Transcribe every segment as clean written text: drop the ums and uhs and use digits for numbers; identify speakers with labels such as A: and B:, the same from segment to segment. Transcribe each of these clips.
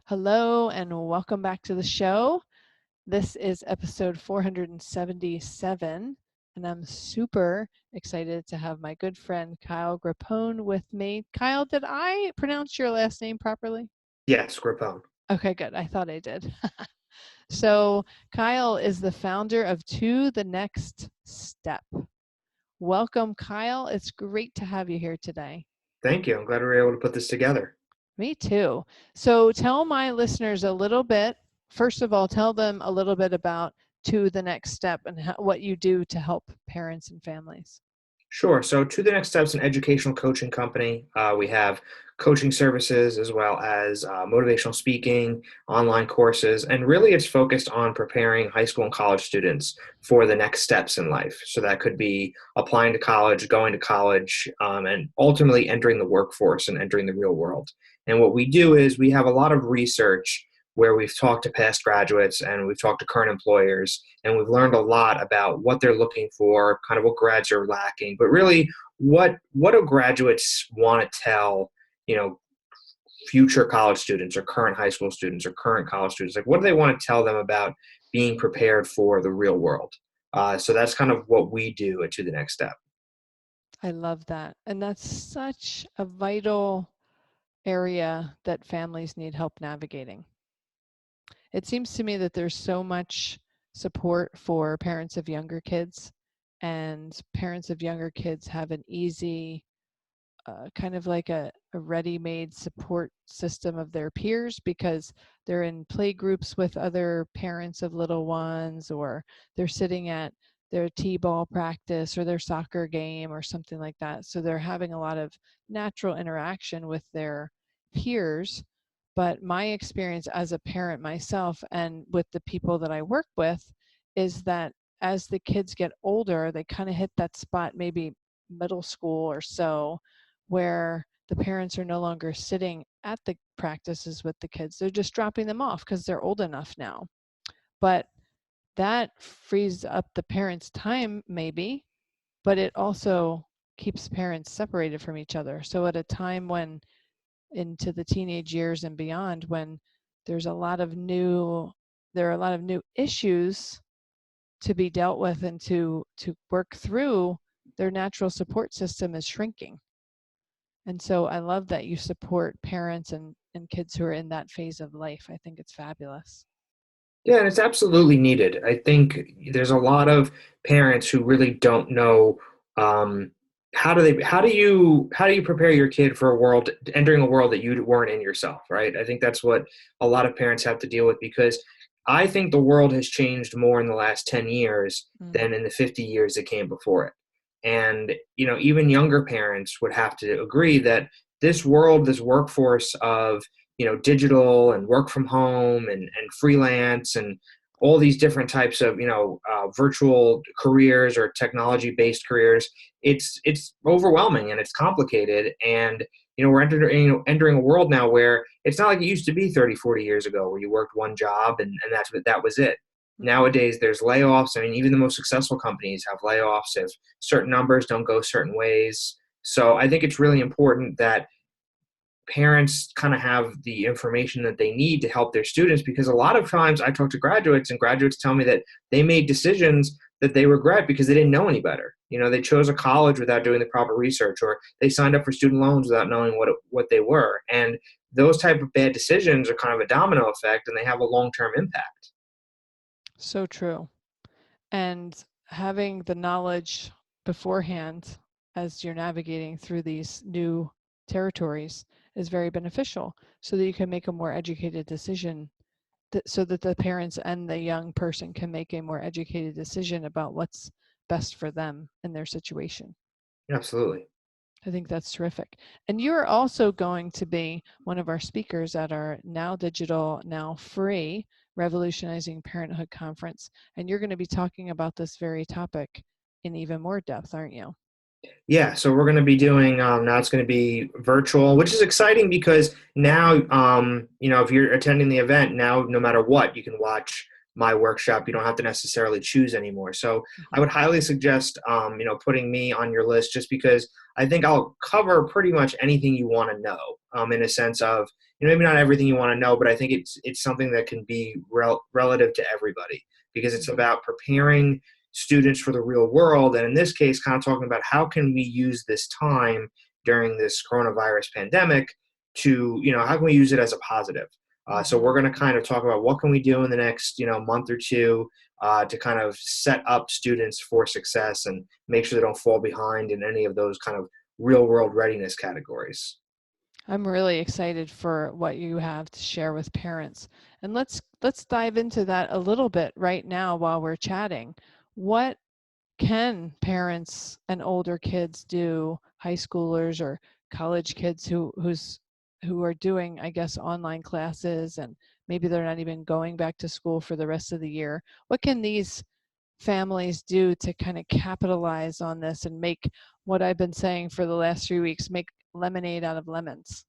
A: Hello and welcome back to the show. This is episode 477, and I'm super excited to have my good friend Kyle Grappone with me. Kyle, did I pronounce your last name properly?
B: Yes, Grappone.
A: Okay, good. I thought I did. So, Kyle is the founder of To the Next Step. Welcome, Kyle. It's great to have you here today.
B: Thank you. I'm glad we were able to put this together.
A: Me too. So tell my listeners a little bit. First of all, tell them a little bit about To the Next Step and what you do to help parents and families.
B: Sure. So, To the Next Step's an educational coaching company. We have coaching services as well as motivational speaking, online courses, and really it's focused on preparing high school and college students for the next steps in life. So, that could be applying to college, going to college, and ultimately entering the workforce and entering the real world. And what we do is we have a lot of research where we've talked to past graduates and we've talked to current employers, and we've learned a lot about what they're looking for, kind of what grads are lacking, but really what do graduates want to tell, you know, future college students or current high school students or current college students? Like, what do they want to tell them about being prepared for the real world? So that's kind of what we do at To the Next Step.
A: I love that. And that's such a vital area that families need help navigating. It seems to me that there's so much support for parents of younger kids, and parents of younger kids have an easy kind of like a ready-made support system of their peers because they're in play groups with other parents of little ones, or they're sitting at their t-ball practice or their soccer game or something like that. So they're having a lot of natural interaction with their peers. But my experience as a parent myself and with the people that I work with is that as the kids get older, they kind of hit that spot, maybe middle school or so, where the parents are no longer sitting at the practices with the kids. They're just dropping them off because they're old enough now. But that frees up the parents' time, maybe, but it also keeps parents separated from each other. So at a time when into the teenage years and beyond, when there's a lot of new there are a lot of new issues to be dealt with and to work through, their natural support system is shrinking. And so I love that you support parents and kids who are in that phase of life. I think it's fabulous.
B: Yeah, and it's absolutely needed. I think there's a lot of parents who really don't know, um, how do you prepare your kid for a world entering a world that you weren't in yourself, right? I think that's what a lot of parents have to deal with, because I think the world has changed more in the last 10 years
A: Mm.
B: than in the 50 years that came before it. And, even younger parents would have to agree that this world, this workforce of, digital and work from home and freelance and all these different types of, virtual careers or technology based careers, it's overwhelming and it's complicated. And, we're entering a world now where it's not like it used to be 30, 40 years ago where you worked one job and that was it.
A: Mm-mm.
B: Nowadays, there's layoffs. I mean, even the most successful companies have layoffs if certain numbers don't go certain ways. So I think it's really important that parents kind of have the information that they need to help their students, because a lot of times I talk to graduates and graduates tell me that they made decisions that they regret because they didn't know any better. They chose a college without doing the proper research, or they signed up for student loans without knowing what they were. And those type of bad decisions are kind of a domino effect, and they have a long-term impact.
A: So true. And having the knowledge beforehand as you're navigating through these new territories is very beneficial so that you can make a more educated decision so that the parents and the young person can make a more educated decision about what's best for them in their situation.
B: Absolutely.
A: I think that's terrific. And you're also going to be one of our speakers at our now digital, now free Revolutionizing Parenthood conference. And you're going to be talking about this very topic in even more depth, aren't you?
B: Yeah, so we're going to be doing now. It's going to be virtual, which is exciting because now, if you're attending the event now, no matter what, you can watch my workshop. You don't have to necessarily choose anymore. So I
A: Mm-hmm.
B: would highly suggest, putting me on your list, just because I think I'll cover pretty much anything you want to know, in a sense of, maybe not everything you want to know, but I think it's something that can be relative to everybody, because it's
A: Mm-hmm.
B: about preparing students for the real world. And in this case, kind of talking about how can we use this time during this coronavirus pandemic to, how can we use it as a positive? So
A: Mm-hmm.
B: we're going to kind of talk about what can we do in the next, month or two, to kind of set up students for success and make sure they don't fall behind in any of those kind of real world readiness categories.
A: I'm really excited for what you have to share with parents. And let's dive into that a little bit right now while we're chatting. What can parents and older kids do, high schoolers or college kids who are doing, I guess, online classes, and maybe they're not even going back to school for the rest of the year? What can these families do to kind of capitalize on this and make what I've been saying for the last 3 weeks, make lemonade out of lemons?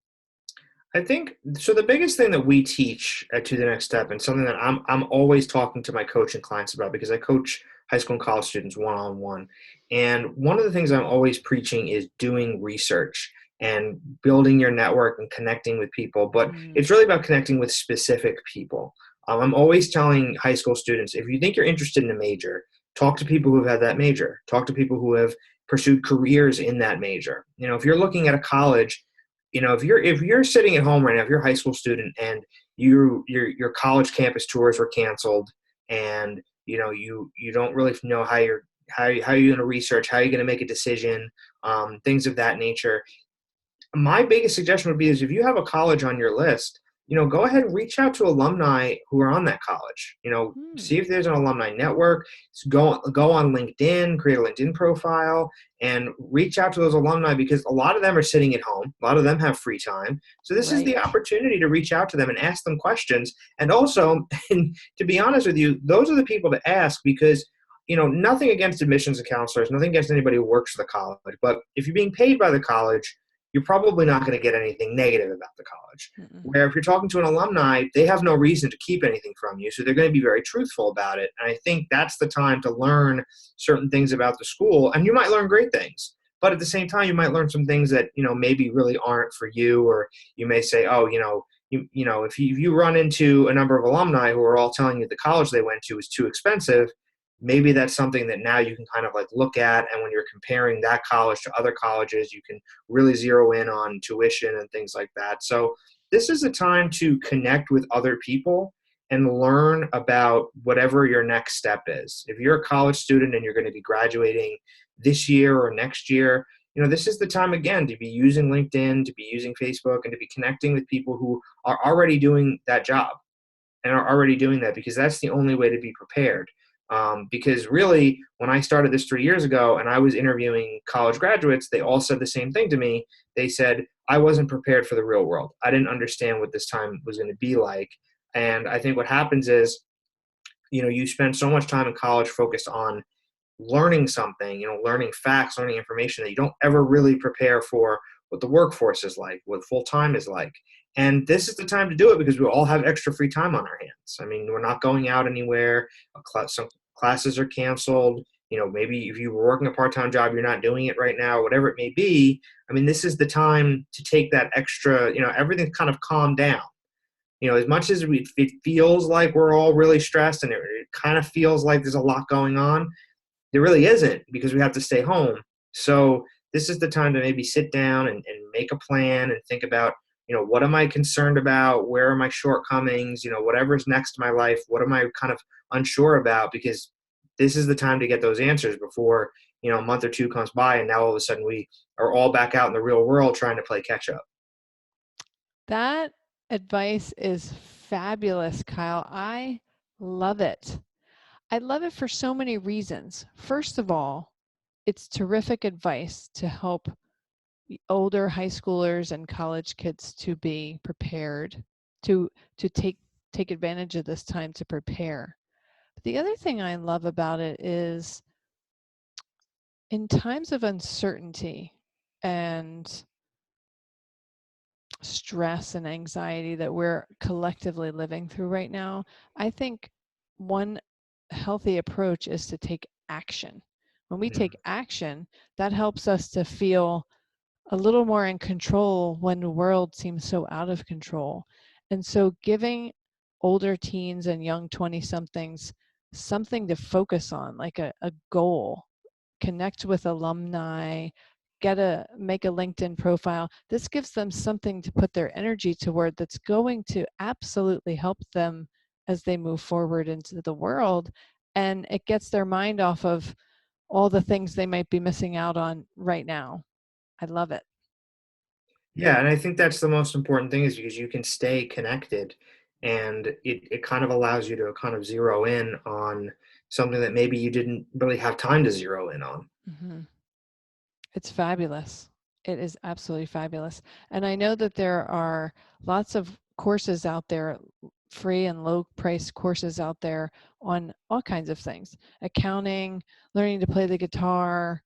B: I think so. The biggest thing that we teach at To the Next Step, and something that I'm always talking to my coaching clients about, because I coach high school and college students one on one, and one of the things I'm always preaching is doing research and building your network and connecting with people. But
A: Mm,
B: it's really about connecting with specific people. I'm always telling high school students, if you think you're interested in a major, talk to people who've had that major. Talk to people who have pursued careers in that major. If you're looking at a college, if you're sitting at home right now, if you're a high school student and your college campus tours were canceled, and you don't really know how you're going to research, how you're going to make a decision, things of that nature, my biggest suggestion would be is if you have a college on your list, go ahead and reach out to alumni who are on that college.
A: hmm,
B: See if there's an alumni network. Go on LinkedIn, create a LinkedIn profile, and reach out to those alumni, because a lot of them are sitting at home. A lot of them have free time. So this is the
A: right.
B: opportunity to reach out to them and ask them questions. And also, and to be honest with you, those are the people to ask, because nothing against admissions and counselors, nothing against anybody who works for the college. But if you're being paid by the college, you're probably not going to get anything negative about the college.
A: Mm-mm.
B: Where if you're talking to an alumni, they have no reason to keep anything from you. So they're going to be very truthful about it. And I think that's the time to learn certain things about the school. And you might learn great things. But at the same time, you might learn some things that, maybe really aren't for you. Or you may say, oh, if you run into a number of alumni who are all telling you the college they went to is too expensive, maybe that's something that now you can kind of like look at. And when you're comparing that college to other colleges, you can really zero in on tuition and things like that. So this is a time to connect with other people and learn about whatever your next step is. If you're a college student and you're going to be graduating this year or next year, this is the time again to be using LinkedIn, to be using Facebook, and to be connecting with people who are already doing that job and are already doing that, because that's the only way to be prepared. Because really, when I started this 3 years ago and I was interviewing college graduates, they all said the same thing to me. They said, I wasn't prepared for the real world. I didn't understand what this time was going to be like. And I think what happens is, you spend so much time in college focused on learning something, learning facts, learning information, that you don't ever really prepare for what the workforce is like, what full time is like. And this is the time to do it, because we all have extra free time on our hands. I mean, we're not going out anywhere. Some classes are canceled. Maybe if you were working a part time job, you're not doing it right now, whatever it may be. I mean, this is the time to take that extra, everything's kind of calmed down. As much as it feels like we're all really stressed, and it kind of feels like there's a lot going on, there really isn't, because we have to stay home. So this is the time to maybe sit down and make a plan and think about, what am I concerned about? Where are my shortcomings? Whatever's next to my life, what am I kind of unsure about? Because this is the time to get those answers before, a month or two comes by and now all of a sudden we are all back out in the real world trying to play catch up.
A: That advice is fabulous, Kyle. I love it. I love it for so many reasons. First of all, it's terrific advice to help older high schoolers and college kids to be prepared, to take advantage of this time to prepare. But the other thing I love about it is, in times of uncertainty and stress and anxiety that we're collectively living through right now, I think one healthy approach is to take action. When we
B: Yeah.
A: take action, that helps us to feel a little more in control when the world seems so out of control. And so giving older teens and young 20-somethings something to focus on, like a goal, connect with alumni, make a LinkedIn profile. This gives them something to put their energy toward that's going to absolutely help them as they move forward into the world. And it gets their mind off of all the things they might be missing out on right now. I love it.
B: Yeah, and I think that's the most important thing is because you can stay connected and it kind of allows you to kind of zero in on something that maybe you didn't really have time to zero in on.
A: Mm-hmm. It's fabulous. It is absolutely fabulous. And I know that there are lots of courses out there, free and low price courses out there on all kinds of things: accounting, learning to play the guitar,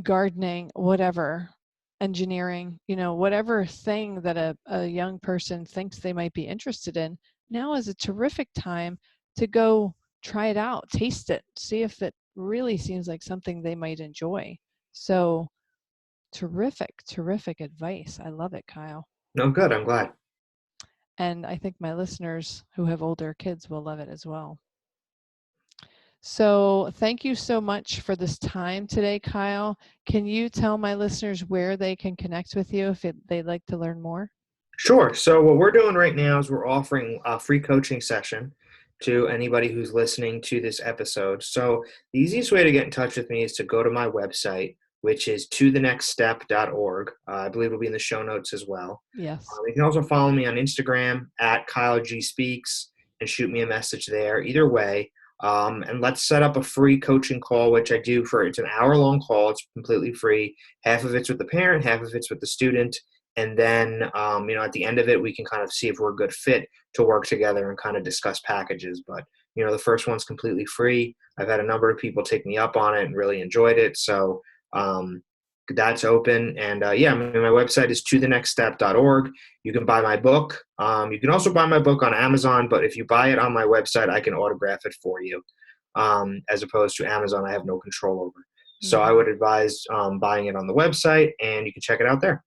A: gardening, whatever, engineering, whatever thing that a young person thinks they might be interested in. Now is a terrific time to go try it out, taste it, see if it really seems like something they might enjoy. So terrific, terrific advice. I love it, Kyle.
B: No, good. I'm glad.
A: And I think my listeners who have older kids will love it as well. So thank you so much for this time today, Kyle. Can you tell my listeners where they can connect with you if they'd like to learn more?
B: Sure. So what we're doing right now is we're offering a free coaching session to anybody who's listening to this episode. So the easiest way to get in touch with me is to go to my website, which is tothenextstep.org. I believe it'll be in the show notes as well.
A: Yes.
B: You can also follow me on Instagram at Kyle G Speaks and shoot me a message there. Either way, and let's set up a free coaching call, which I do for, it's an hour-long call. It's completely free. Half of it's with the parent, half of it's with the student. And then, at the end of it, we can kind of see if we're a good fit to work together and kind of discuss packages. But, the first one's completely free. I've had a number of people take me up on it and really enjoyed it. So that's open. And my website is tothenextstep.org. You can buy my book. You can also buy my book on Amazon, but if you buy it on my website, I can autograph it for you. As opposed to Amazon, I have no control over. So I would advise buying it on the website, and you can check it out there.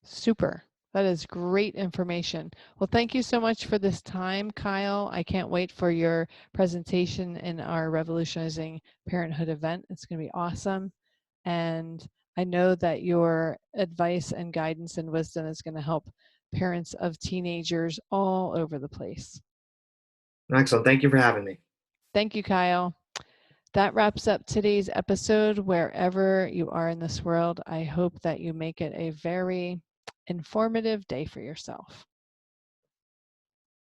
A: Super. That is great information. Well, thank you so much for this time, Kyle. I can't wait for your presentation in our Revolutionizing Parenthood event. It's going to be awesome. And I know that your advice and guidance and wisdom is going to help parents of teenagers all over the place.
B: Excellent. Thank you for having me.
A: Thank you, Kyle. That wraps up today's episode. Wherever you are in this world, I hope that you make it a very informative day for yourself.